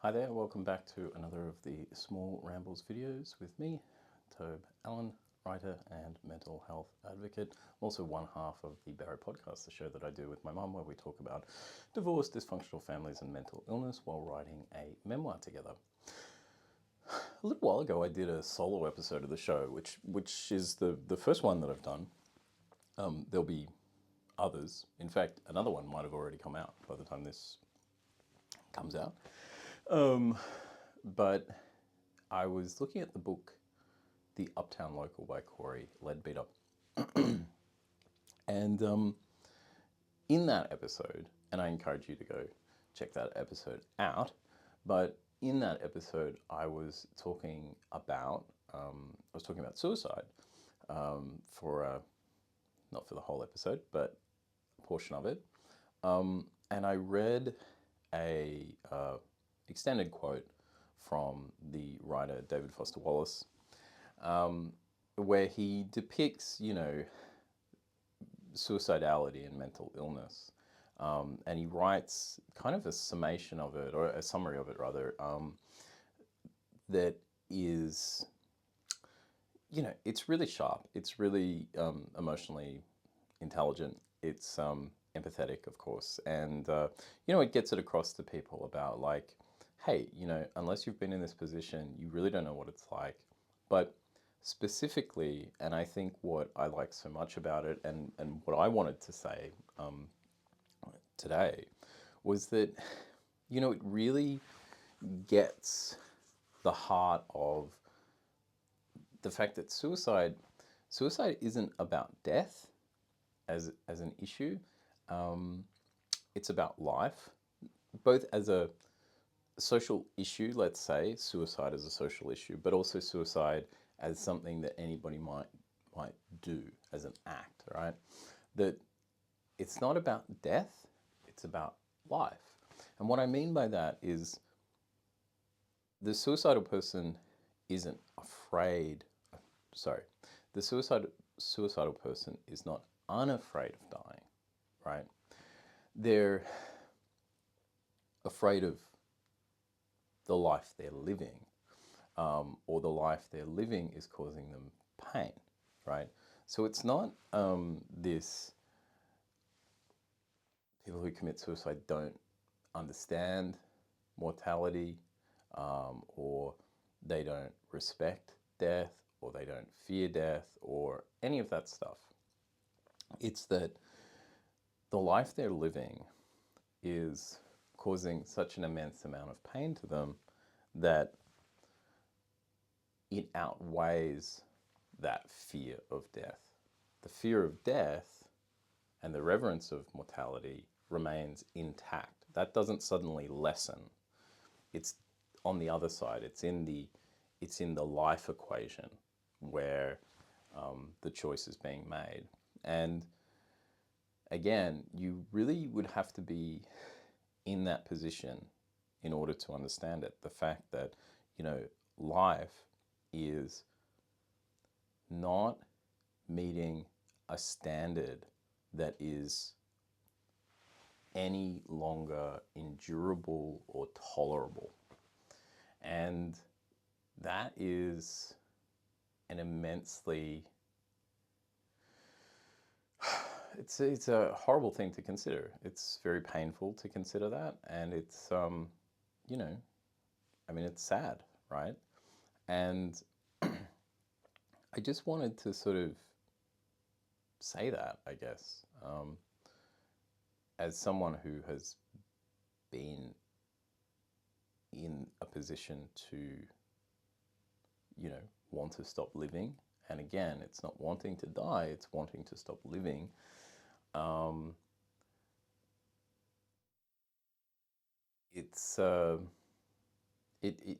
Hi there, welcome back to another of the Small Rambles videos with me, Tobe Allen, writer and mental health advocate. I'm also one half of the BARROW Podcast, the show that I do with my mum where we talk about divorce, dysfunctional families and mental illness while writing a memoir together. A little while ago I did a solo episode of the show, which is the first one that I've done. There'll be others. In fact, another one might have already come out by the time this comes out. But I was looking at the book The Uptown Local by Corey Leadbeater. And in that episode, and I encourage you to go check that episode out, but in that episode I was talking about suicide for not for the whole episode, but a portion of it. And I read a extended quote from the writer David Foster Wallace, where he depicts, suicidality and mental illness. And he writes kind of a summation of it, or a summary of it rather, that is, it's really sharp. It's really emotionally intelligent. It's empathetic, of course. And, it gets it across to people about like, hey, unless you've been in this position, you really don't know what it's like. But specifically, and I think what I like so much about it and what I wanted to say today was that, it really gets the heart of the fact that suicide isn't about death as an issue. It's about life, both as a social issue, let's say, suicide as a social issue, but also suicide as something that anybody might do as an act, right? That it's not about death, it's about life. And what I mean by that is the suicidal person isn't afraid, the suicidal person is not unafraid of dying, right? They're afraid of the life they're living, or the life they're living is causing them pain, right? So it's not this people who commit suicide don't understand mortality, or they don't respect death, or they don't fear death, or any of that stuff. It's that the life they're living is causing such an immense amount of pain to them that it outweighs that fear of death. The fear of death and the reverence of mortality remains intact. That doesn't suddenly lessen. It's on the other side. It's in the life equation where the choice is being made. And again, you really would have to be in that position in order to understand it. The fact that, life is not meeting a standard that is any longer endurable or tolerable. And that is an immensely it's a horrible thing to consider. It's very painful to consider that, and it's it's sad, right? And I just wanted to sort of say that, I guess, as someone who has been in a position to, want to stop living. And again, it's not wanting to die, it's wanting to stop living. It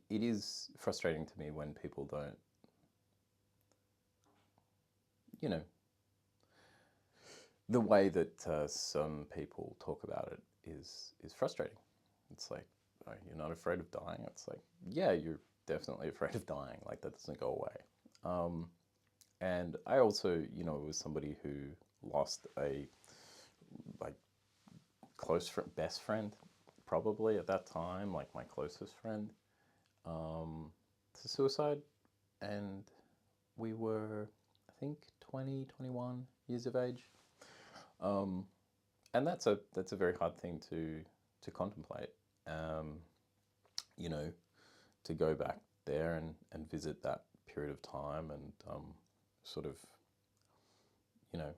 is frustrating to me when people don't, the way that some people talk about it is frustrating. It's like, oh, you're not afraid of dying? It's like, yeah, you're definitely afraid of dying. Like, that doesn't go away. And I also, was somebody who lost a close friend, best friend, probably at that time, like my closest friend, to suicide. And we were, I think, 20, 21 years of age. And that's a very hard thing to contemplate. You know, to go back there and visit that period of time and sort of, you know,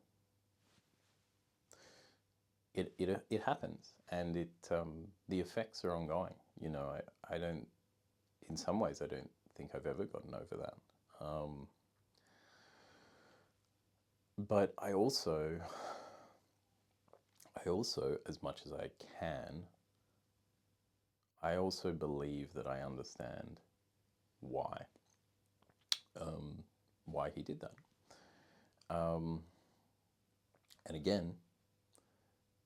it happens, and the effects are ongoing. You know, I don't, in some ways, I don't think I've ever gotten over that. But I also, as much as I can, I also believe that I understand why he did that. And again,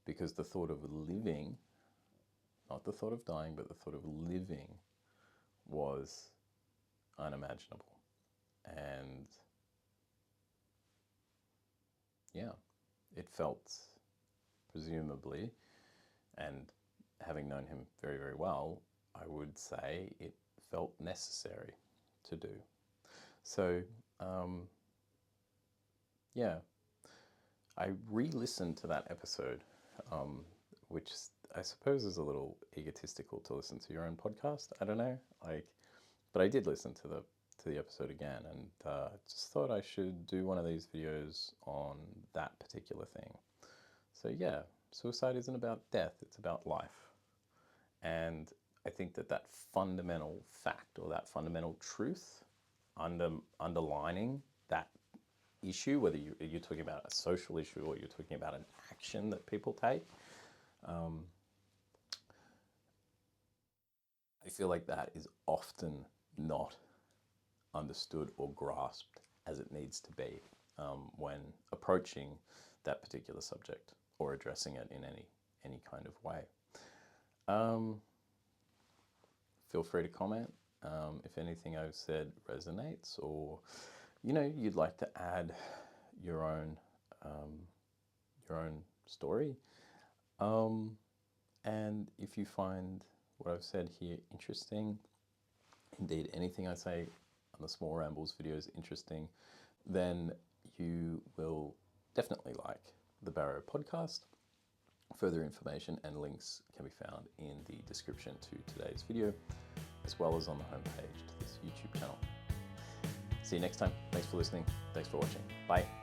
because the thought of living, not the thought of dying, but the thought of living was unimaginable. And yeah, it felt, presumably, and having known him very, very well, I would say it felt necessary to do. So, yeah, I re-listened to that episode, which I suppose is a little egotistical to listen to your own podcast. I don't know, but I did listen to the episode again, and just thought I should do one of these videos on that particular thing. So yeah, suicide isn't about death, it's about life. And I think that fundamental fact, or that fundamental truth underlining that issue, whether you're talking about a social issue or you're talking about an action that people take, I feel like that is often not understood or grasped as it needs to be when approaching that particular subject or addressing it in any kind of way. Feel free to comment if anything I've said resonates, or you'd like to add your own story. And if you find what I've said here interesting, indeed anything I say on the Small Rambles videos interesting, then you will definitely like the Barrow Podcast. Further information and links can be found in the description to today's video, as well as on the homepage to this YouTube channel. See you next time. Thanks for listening. Thanks for watching. Bye.